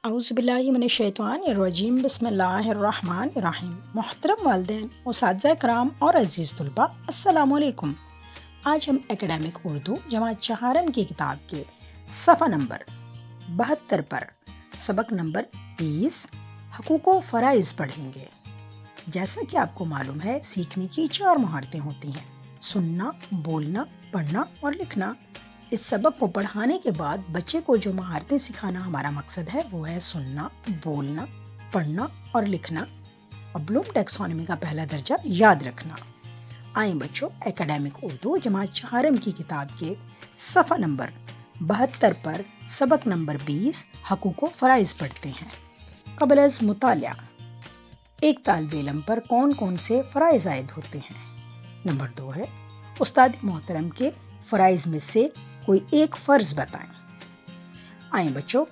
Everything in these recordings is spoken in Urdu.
اعوذ باللہ من الشیطان الرجیم بسم اللہ الرحمن الرحیم۔ محترم والدین، اساتذہ کرام اور عزیز طلباء، السلام علیکم۔ آج ہم اکیڈمک اردو جماعت چہارم کی کتاب کے صفحہ نمبر 72 پر سبق نمبر 20 حقوق و فرائض پڑھیں گے۔ جیسا کہ آپ کو معلوم ہے، سیکھنے کی 4 مہارتیں ہوتی ہیں: سننا، بولنا، پڑھنا اور لکھنا۔ اس سبق کو پڑھانے کے بعد بچے کو جو مہارتیں سکھانا ہمارا مقصد ہے وہ ہے سننا، بولنا، پڑھنا اور لکھنا، اور بلوم ٹیکسانومی کا پہلا درجہ یاد رکھنا۔ آئیں بچوں، اکیڈمک اردو جماعت چہارم کی کتاب کے صفحہ نمبر 72 پر سبق نمبر 20 حقوق و فرائض پڑھتے ہیں۔ قبل از مطالعہ، ایک طالب علم پر کون کون سے فرائض عائد ہوتے ہیں؟ نمبر 2 ہے استاد محترم کے فرائض میں سے کوئی ایک فرض بتائیں۔ آئیں بچوں،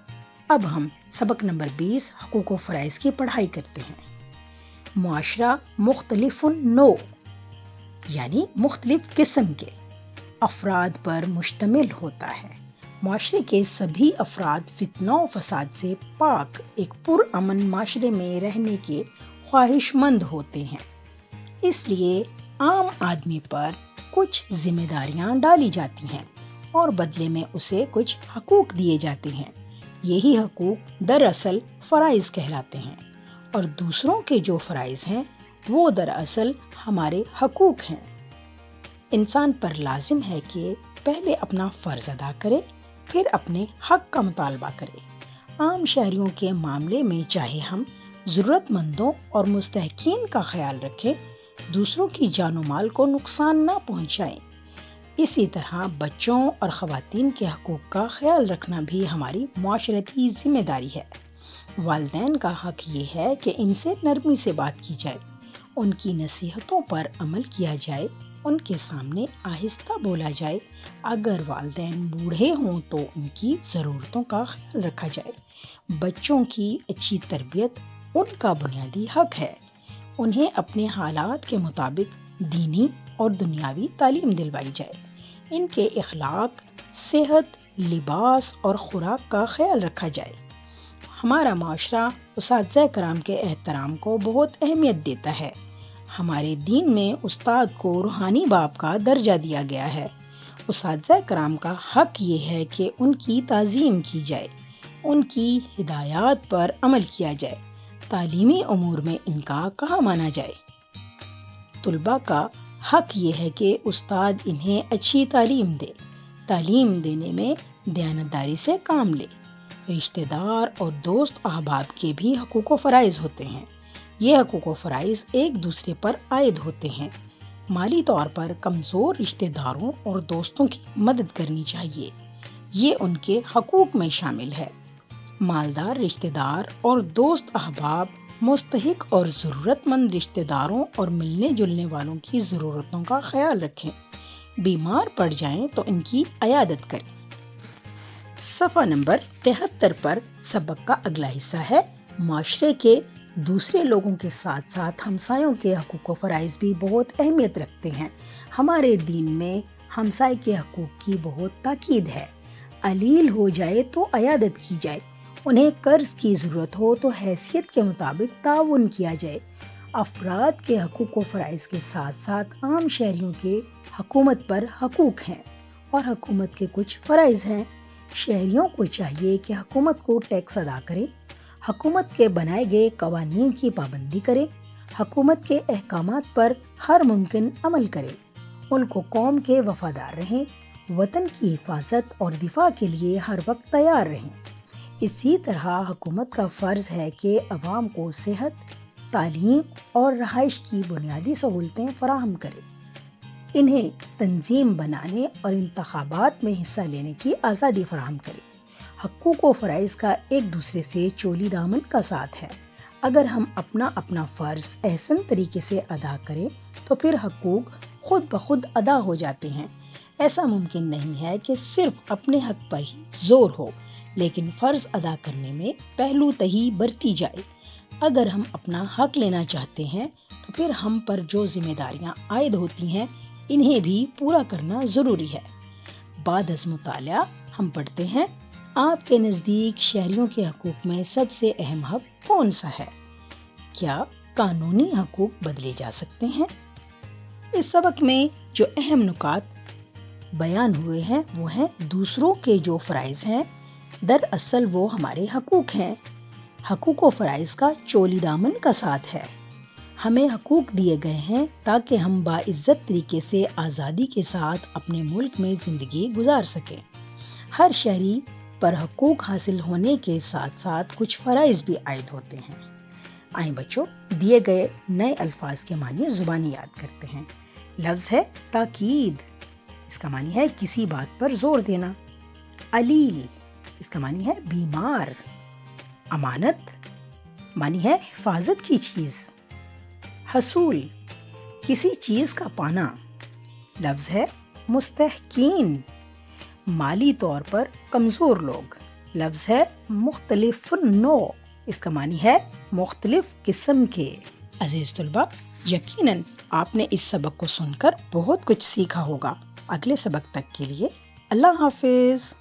اب ہم سبق نمبر 20 حقوق و فرائض کی پڑھائی کرتے ہیں۔ معاشرہ مختلف نوع یعنی مختلف قسم کے افراد پر مشتمل ہوتا ہے۔ معاشرے کے سبھی افراد فتنہ و فساد سے پاک ایک پرامن معاشرے میں رہنے کے خواہش مند ہوتے ہیں۔ اس لیے عام آدمی پر کچھ ذمہ داریاں ڈالی جاتی ہیں اور بدلے میں اسے کچھ حقوق دیے جاتے ہیں۔ یہی حقوق دراصل فرائض کہلاتے ہیں، اور دوسروں کے جو فرائض ہیں وہ دراصل ہمارے حقوق ہیں۔ انسان پر لازم ہے کہ پہلے اپنا فرض ادا کرے، پھر اپنے حق کا مطالبہ کرے۔ عام شہریوں کے معاملے میں چاہے ہم ضرورت مندوں اور مستحقین کا خیال رکھیں، دوسروں کی جان و مال کو نقصان نہ پہنچائیں، اسی طرح بچوں اور خواتین کے حقوق کا خیال رکھنا بھی ہماری معاشرتی ذمہ داری ہے۔ والدین کا حق یہ ہے کہ ان سے نرمی سے بات کی جائے، ان کی نصیحتوں پر عمل کیا جائے، ان کے سامنے آہستہ بولا جائے۔ اگر والدین بوڑھے ہوں تو ان کی ضرورتوں کا خیال رکھا جائے۔ بچوں کی اچھی تربیت ان کا بنیادی حق ہے۔ انہیں اپنے حالات کے مطابق دینی اور دنیاوی تعلیم دلوائی جائے۔ ان کے اخلاق، صحت، لباس اور خوراک کا خیال رکھا جائے۔ ہمارا معاشرہ اساتذہ کرام کے احترام کو بہت اہمیت دیتا ہے۔ ہمارے دین میں استاد کو روحانی باپ کا درجہ دیا گیا ہے۔ اساتذہ کرام کا حق یہ ہے کہ ان کی تعظیم کی جائے، ان کی ہدایات پر عمل کیا جائے، تعلیمی امور میں ان کا کہا مانا جائے۔ طلباء کا حق یہ ہے کہ استاد انہیں اچھی تعلیم دے، تعلیم دینے میں دیانتداری سے کام لے۔ رشتہ دار اور دوست احباب کے بھی حقوق و فرائض ہوتے ہیں۔ یہ حقوق و فرائض ایک دوسرے پر عائد ہوتے ہیں۔ مالی طور پر کمزور رشتہ داروں اور دوستوں کی مدد کرنی چاہیے، یہ ان کے حقوق میں شامل ہے۔ مالدار رشتہ دار اور دوست احباب مستحق اور ضرورت مند رشتہ داروں اور ملنے جلنے والوں کی ضرورتوں کا خیال رکھیں۔ بیمار پڑ جائیں تو ان کی عیادت کریں۔ صفحہ نمبر 73 پر سبق کا اگلا حصہ ہے معاشرے کے دوسرے لوگوں کے ساتھ ساتھ ہمسایوں کے حقوق و فرائض بھی بہت اہمیت رکھتے ہیں۔ ہمارے دین میں ہمسائے کے حقوق کی بہت تاکید ہے۔ علیل ہو جائے تو عیادت کی جائے، انہیں قرض کی ضرورت ہو تو حیثیت کے مطابق تعاون کیا جائے۔ افراد کے حقوق و فرائض کے ساتھ ساتھ عام شہریوں کے حکومت پر حقوق ہیں اور حکومت کے کچھ فرائض ہیں۔ شہریوں کو چاہیے کہ حکومت کو ٹیکس ادا کرے، حکومت کے بنائے گئے قوانین کی پابندی کرے، حکومت کے احکامات پر ہر ممکن عمل کرے، ان کو قوم کے وفادار رہیں، وطن کی حفاظت اور دفاع کے لیے ہر وقت تیار رہیں۔ اسی طرح حکومت کا فرض ہے کہ عوام کو صحت، تعلیم اور رہائش کی بنیادی سہولتیں فراہم کرے، انہیں تنظیم بنانے اور انتخابات میں حصہ لینے کی آزادی فراہم کرے۔ حقوق و فرائض کا ایک دوسرے سے چولی دامن کا ساتھ ہے۔ اگر ہم اپنا اپنا فرض احسن طریقے سے ادا کریں تو پھر حقوق خود بخود ادا ہو جاتے ہیں۔ ایسا ممکن نہیں ہے کہ صرف اپنے حق پر ہی زور ہو، لیکن فرض ادا کرنے میں پہلو تہی برتی جائے۔ اگر ہم اپنا حق لینا چاہتے ہیں تو پھر ہم پر جو ذمہ داریاں عائد ہوتی ہیں انہیں بھی پورا کرنا ضروری ہے۔ بعد از مطالعہ ہم پڑھتے ہیں آپ کے نزدیک شہریوں کے حقوق میں سب سے اہم حق کون سا ہے؟ کیا قانونی حقوق بدلے جا سکتے ہیں؟ اس سبق میں جو اہم نکات بیان ہوئے ہیں وہ ہیں دوسروں کے جو فرائض ہیں دراصل وہ ہمارے حقوق ہیں۔ حقوق و فرائض کا چولی دامن کا ساتھ ہے۔ ہمیں حقوق دیے گئے ہیں تاکہ ہم باعزت طریقے سے آزادی کے ساتھ اپنے ملک میں زندگی گزار سکیں۔ ہر شہری پر حقوق حاصل ہونے کے ساتھ ساتھ کچھ فرائض بھی عائد ہوتے ہیں۔ آئیں بچوں، دیے گئے نئے الفاظ کے معنی زبانی یاد کرتے ہیں۔ لفظ ہے تاکید، اس کا معنی ہے کسی بات پر زور دینا۔ علیل، اس کا معنی ہے بیمار۔ امانت، معنی ہے حفاظت کی چیز۔ حصول، کسی چیز کا پانا۔ لفظ ہے مستحقین، مالی طور پر کمزور لوگ۔ لفظ ہے مختلف النوع، اس کا معنی ہے مختلف قسم کے۔ عزیز طلباء، یقیناً آپ نے اس سبق کو سن کر بہت کچھ سیکھا ہوگا۔ اگلے سبق تک کے لیے اللہ حافظ۔